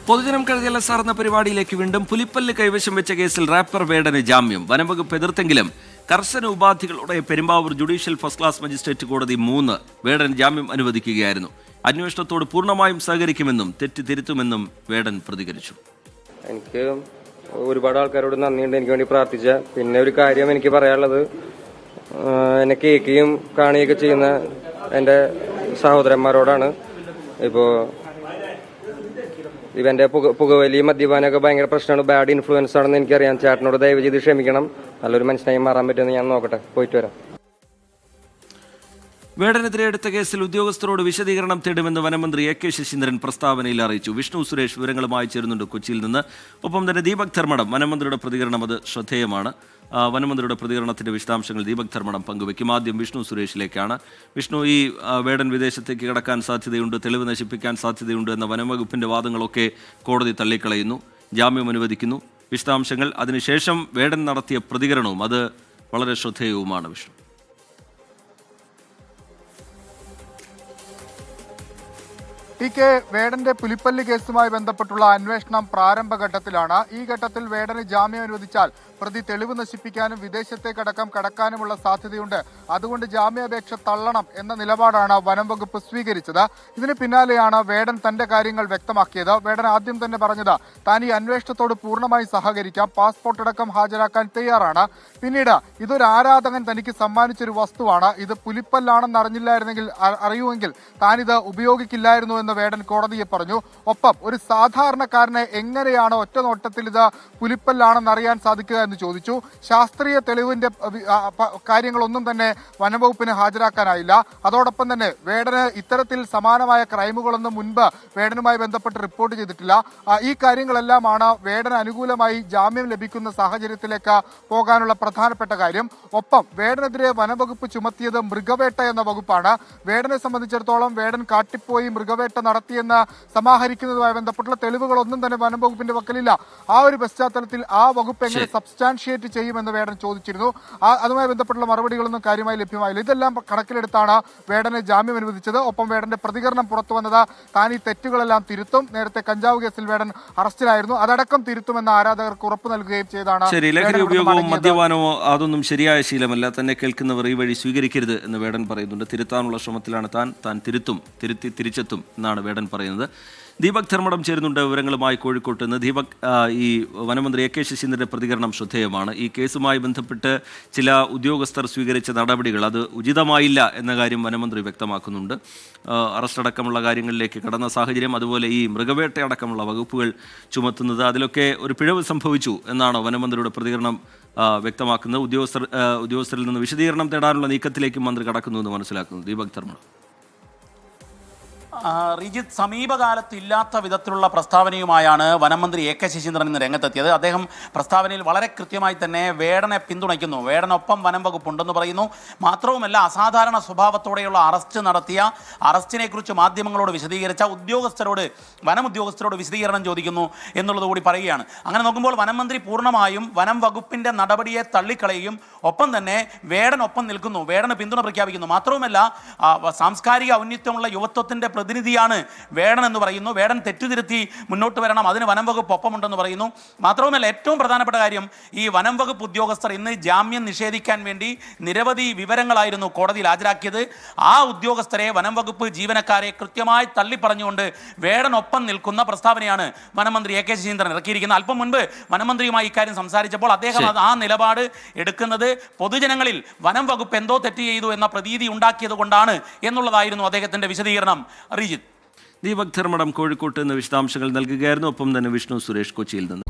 പൊതുജനം കഴുകല സാർ എന്ന പരിപാടിയിലേക്ക് വീണ്ടും പുലിപ്പല്ല് കൈവശം വെച്ച കേസിൽ റാപ്പർ വേടന് ജാമ്യം. വനംവകുപ്പ് എതിർത്തെങ്കിലും കർശന ഉപാധികളോടെ Perumbavoor judicial first class magistrate കോടതി 3 വേടൻ ജാമ്യം അനുവദിക്കുകയായിരുന്നു. അന്വേഷണത്തോട് പൂർണ്ണമായും സഹകരിക്കുമെന്നും തെറ്റ് തിരുത്തുമെന്നും വേടൻ പ്രതികരിച്ചു. എനിക്ക് ഒരുപാട് ആൾക്കാരോട് നന്ദിയുണ്ട് എനിക്ക് വേണ്ടി പ്രാർത്ഥിച്ച. പിന്നെ ഒരു കാര്യം എനിക്ക് പറയാനുള്ളത്, എന്നെ കേൾക്കുകയും കാണുകയൊക്കെ ചെയ്യുന്ന എൻ്റെ സഹോദരന്മാരോടാണ്. ഇപ്പോൾ ഇവന്റെ പുകവലി മദ്യപാനമൊക്കെ ഭയങ്കര പ്രശ്നമാണ്, ബാഡ് ഇൻഫ്ലുവൻസ് ആണെന്ന് എനിക്കറിയാം. ചേട്ടനോട് ദയവ് ചെയ്ത് ക്ഷമിക്കണം. നല്ലൊരു മനുഷ്യനായി മാറാൻ പറ്റുമെന്ന് ഞാൻ നോക്കട്ടെ. പോയിട്ട് വരാം. വേടനെതിരെ എടുത്ത കേസിൽ ഉദ്യോഗസ്ഥരോട് വിശദീകരണം തേടുമെന്ന് വനമന്ത്രി എ കെ ശശീന്ദ്രൻ പ്രസ്താവനയിൽ അറിയിച്ചു. വിഷ്ണു സുരേഷ് വിവരങ്ങളുമായി ചേരുന്നുണ്ട് കൊച്ചിയിൽ നിന്ന്. ഒപ്പം തന്നെ ദീപക് ധർമ്മടം. വനമന്ത്രിയുടെ പ്രതികരണം അത് ശ്രദ്ധേയമാണ്. വനമന്ത്രിയുടെ പ്രതികരണത്തിന്റെ വിശദാംശങ്ങൾ ദീപക് ധർമ്മടം പങ്കുവയ്ക്കും. ആദ്യം വിഷ്ണു സുരേഷിലേക്കാണ്. വിഷ്ണു, ഈ വേടൻ വിദേശത്തേക്ക് കടക്കാൻ സാധ്യതയുണ്ട്, തെളിവ് നശിപ്പിക്കാൻ സാധ്യതയുണ്ട് എന്ന വനംവകുപ്പിന്റെ വാദങ്ങളൊക്കെ കോടതി തള്ളിക്കളയുന്നു, ജാമ്യം അനുവദിക്കുന്നു. വിശദാംശങ്ങൾ, അതിനുശേഷം വേടൻ നടത്തിയ പ്രതികരണവും അത് വളരെ ശ്രദ്ധേയവുമാണ്. വിഷ്ണു. ടി കെ, വേടന്റെ പുലിപ്പല്ല് കേസുമായി ബന്ധപ്പെട്ടുള്ള അന്വേഷണം പ്രാരംഭഘട്ടത്തിലാണ്. ഈ ഘട്ടത്തിൽ വേടന് ജാമ്യം അനുവദിച്ചാൽ പ്രതി തെളിവ് നശിപ്പിക്കാനും വിദേശത്തേക്കടക്കം കടക്കാനുമുള്ള സാധ്യതയുണ്ട്. അതുകൊണ്ട് ജാമ്യാപേക്ഷ തള്ളണം എന്ന നിലപാടാണ് വനം വകുപ്പ് സ്വീകരിച്ചത്. ഇതിന് പിന്നാലെയാണ് വേടൻ തന്റെ കാര്യങ്ങൾ വ്യക്തമാക്കിയത്. വേടൻ ആദ്യം തന്നെ പറഞ്ഞത് താൻ ഈ അന്വേഷണത്തോട് പൂർണ്ണമായി സഹകരിക്കാം, പാസ്പോർട്ട് അടക്കം ഹാജരാക്കാൻ തയ്യാറാണ്. പിന്നീട് ഇതൊരു ആരാധകൻ തനിക്ക് സമ്മാനിച്ചൊരു വസ്തുവാണ്, ഇത് പുലിപ്പല്ലാണെന്ന് അറിയുമെങ്കിൽ താനിത് ഉപയോഗിക്കില്ലായിരുന്നു എന്ന് വേടൻ കോടതിയെ പറഞ്ഞു. ഒപ്പം ഒരു സാധാരണക്കാരനെ എങ്ങനെയാണ് ഒറ്റ നോട്ടത്തിൽ ഇത് പുലിപ്പല്ലാണെന്ന് അറിയാൻ സാധിക്കുക എന്ന് ചോദിച്ചു. ശാസ്ത്രീയ തെളിവിന്റെ കാര്യങ്ങളൊന്നും തന്നെ വനംവകുപ്പിന് ഹാജരാക്കാനായില്ല. അതോടൊപ്പം തന്നെ വേടന് ഇത്തരത്തിൽ സമാനമായ ക്രൈമുകളൊന്നും മുൻപ് വേടനുമായി ബന്ധപ്പെട്ട് റിപ്പോർട്ട് ചെയ്തിട്ടില്ല. ഈ കാര്യങ്ങളെല്ലാമാണ് വേടന് അനുകൂലമായി ജാമ്യം ലഭിക്കുന്ന സാഹചര്യത്തിലേക്ക് പോകാനുള്ള പ്രധാനപ്പെട്ട കാര്യം. ഒപ്പം വേടനെതിരെ വനംവകുപ്പ് ചുമത്തിയത് മൃഗവേട്ട എന്ന വകുപ്പാണ്. വേടനെ സംബന്ധിച്ചിടത്തോളം വേടൻ കാട്ടിപ്പോയി മൃഗവേട്ട നടത്തിയെന്ന് സമാഹരിക്കുന്നതുമായി ബന്ധപ്പെട്ടുള്ള തെളിവുകളൊന്നും തന്നെ വനംവകുപ്പിന്റെ പക്കലില്ല. ആ ഒരു പശ്ചാത്തലത്തിൽ ആ വകുപ്പ് എങ്ങനെ സബ്സ്റ്റാൻഷിയേറ്റ് ചെയ്യുമെന്ന് വേടൻ ചോദിച്ചിരുന്നു. അതുമായി ബന്ധപ്പെട്ടുള്ള മറുപടികളൊന്നും കാര്യമായി ലഭ്യമായില്ല. ഇതെല്ലാം കണക്കിലെടുത്താണ് വേടന് ജാമ്യം അനുവദിച്ചത്. ഒപ്പം വേടന്റെ പ്രതികരണം പുറത്തു വന്നത് താൻ ഈ തെറ്റുകളെല്ലാം തിരുത്തും, നേരത്തെ കഞ്ചാവ് കേസിൽ വേടൻ അറസ്റ്റിലായിരുന്നു, അതടക്കം തിരുത്തുമെന്ന് ആരാധകർക്ക് ഉറപ്പ് നൽകുകയും ചെയ്താണ്. ലഹരി ഉപയോഗവും മദ്യപാനമോ അതൊന്നും ശരിയായ ശീലമല്ല, തന്നെ കേൾക്കുന്നവർ ഈ വഴി സ്വീകരിക്കരുത് എന്ന് വേടൻ പറയുന്നുണ്ട്. തിരുത്താനുള്ള ശ്രമത്തിലാണ് താൻ തിരിച്ചെത്തും എന്നാണ് വേടൻ പറയുന്നത്. ദീപക് ധർമ്മടം ചേരുന്നുണ്ട് വിവരങ്ങളുമായി കോഴിക്കോട്ട് നിന്ന്. ദീപക്, ഈ വനമന്ത്രി എ കെ ശശീന്ദ്രന്റെ പ്രതികരണം ശ്രദ്ധേയമാണ്. ഈ കേസുമായി ബന്ധപ്പെട്ട് ചില ഉദ്യോഗസ്ഥർ സ്വീകരിച്ച നടപടികൾ അത് ഉചിതമായില്ല എന്ന കാര്യം വനമന്ത്രി വ്യക്തമാക്കുന്നുണ്ട്. അറസ്റ്റ് അടക്കമുള്ള കാര്യങ്ങളിലേക്ക് കടന്ന സാഹചര്യം, അതുപോലെ ഈ മൃഗവേട്ടയടക്കമുള്ള വകുപ്പുകൾ ചുമത്തുന്നത്, അതിലൊക്കെ ഒരു പിഴവ് സംഭവിച്ചു എന്നാണ് വനമന്ത്രിയുടെ പ്രതികരണം വ്യക്തമാക്കുന്നത്. ഉദ്യോഗസ്ഥരിൽ നിന്ന് വിശദീകരണം തേടാനുള്ള നീക്കത്തിലേക്ക് മന്ത്രി കടക്കുന്നു എന്ന് മനസ്സിലാക്കുന്നു. ദീപക് ധർമ്മടം. റിജിത്ത്, സമീപകാലത്ത് ഇല്ലാത്ത വിധത്തിലുള്ള പ്രസ്താവനയുമായാണ് വനമന്ത്രി എ കെ ശശീന്ദ്രൻ ഇന്ന് രംഗത്തെത്തിയത്. അദ്ദേഹം പ്രസ്താവനയിൽ വളരെ കൃത്യമായി തന്നെ വേടനെ പിന്തുണയ്ക്കുന്നു, വേടനൊപ്പം വനം വകുപ്പുണ്ടെന്ന് പറയുന്നു. മാത്രവുമല്ല, അസാധാരണ സ്വഭാവത്തോടെയുള്ള അറസ്റ്റ് നടത്തിയ അറസ്റ്റിനെ കുറിച്ച് മാധ്യമങ്ങളോട് വിശദീകരിച്ച വനം ഉദ്യോഗസ്ഥരോട് വിശദീകരണം ചോദിക്കുന്നു എന്നുള്ളത് കൂടി പറയുകയാണ്. അങ്ങനെ നോക്കുമ്പോൾ വനമന്ത്രി പൂർണ്ണമായും വനം വകുപ്പിന്റെ നടപടിയെ തള്ളിക്കളയും, ഒപ്പം തന്നെ വേടനൊപ്പം നിൽക്കുന്നു, വേടന് പിന്തുണ പ്രഖ്യാപിക്കുന്നു. മാത്രവുമല്ല, സാംസ്കാരിക ഔന്നിത്യമുള്ള യുവത്വത്തിന്റെ പ്രതിനിധിയാണ് വേടൻ എന്ന് പറയുന്നു. വേടൻ തെറ്റുതിരുത്തി മുന്നോട്ട് വരണം, അതിന് വനം വകുപ്പ് ഒപ്പമുണ്ടെന്ന് പറയുന്നു. മാത്രവുമല്ല, ഏറ്റവും പ്രധാനപ്പെട്ട കാര്യം, ഈ വനം വകുപ്പ് ഉദ്യോഗസ്ഥർ ഇന്ന് ജാമ്യം നിഷേധിക്കാൻ വേണ്ടി നിരവധി വിവരങ്ങളായിരുന്നു കോടതിയിൽ ഹാജരാക്കിയത്. ആ ഉദ്യോഗസ്ഥരെ, വനം വകുപ്പ് ജീവനക്കാരെ കൃത്യമായി തള്ളിപ്പറഞ്ഞുകൊണ്ട് വേടനൊപ്പം നിൽക്കുന്ന പ്രസ്താവനയാണ് വനമന്ത്രി എ കെ ശശീന്ദ്രൻ ഇറക്കിയിരിക്കുന്നത്. അല്പം മുൻപ് വനമന്ത്രിയുമായി ഇക്കാര്യം സംസാരിച്ചപ്പോൾ അദ്ദേഹം ആ നിലപാട് എടുക്കുന്നത് പൊതുജനങ്ങളിൽ വനം വകുപ്പ് എന്തോ തെറ്റ് ചെയ്തു എന്ന പ്രതീതി ഉണ്ടാക്കിയത് കൊണ്ടാണ് എന്നുള്ളതായിരുന്നു അദ്ദേഹത്തിന്റെ വിശദീകരണം. ദീപക് ധർമ്മടം കോഴിക്കോട്ട് നിന്ന് വിശദാംശങ്ങൾ നൽകുകയായിരുന്നു. ഒപ്പം തന്നെ വിഷ്ണു സുരേഷ് കൊച്ചിയിൽ നിന്ന്.